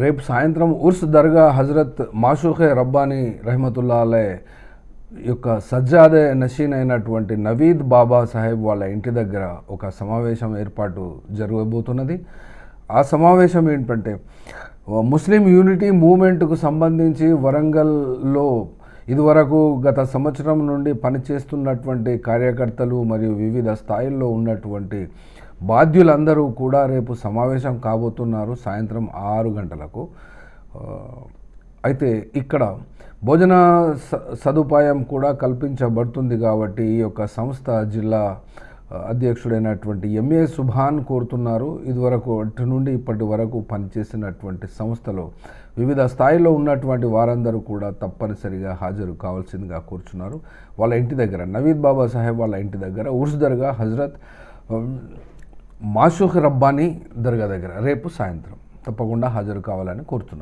రేపు సాయంత్రం ఉర్స్ దర్గా హజరత్ మాషూఖే రబ్బానీ రహమతుల్లా అలై యొక్క సజ్జాదే నషీన్ అయినటువంటి నవీద్ బాబా సాహెబ్ వాళ్ళ ఇంటి దగ్గర ఒక సమావేశం ఏర్పాటు జరగబోతున్నది. ఆ సమావేశం ఏంటంటే ముస్లిం యూనిటీ మూవ్మెంట్కు సంబంధించి వరంగల్లో ఇదివరకు గత సంవత్సరం నుండి పనిచేస్తున్నటువంటి కార్యకర్తలు మరియు వివిధ స్థాయిల్లో ఉన్నటువంటి బాధ్యులందరూ కూడా రేపు సమావేశం కాబోతున్నారు సాయంత్రం 6 గంటలకు. అయితే ఇక్కడ భోజన సదుపాయం కూడా కల్పించబడుతుంది కాబట్టి ఈ యొక్క సంస్థ జిల్లా అధ్యక్షుడైనటువంటి ఎంఏ సుభాన్ కోరుతున్నారు. ఇదివరకు అటు నుండి ఇప్పటి వరకు పనిచేసినటువంటి సంస్థలో వివిధ స్థాయిలో ఉన్నటువంటి వారందరూ కూడా తప్పనిసరిగా హాజరు కావాల్సిందిగా కోరుచున్నారు. వాళ్ళ ఇంటి దగ్గర నవీద్ బాబా సాహెబ్ వాళ్ళ ఇంటి దగ్గర ఉర్స్ దర్గా హజరత్ మాషూఖ్ రబ్బానీ దర్గా దగ్గర రేపు సాయంత్రం తప్పకుండా హాజరు కావాలని కోరుతున్నారు.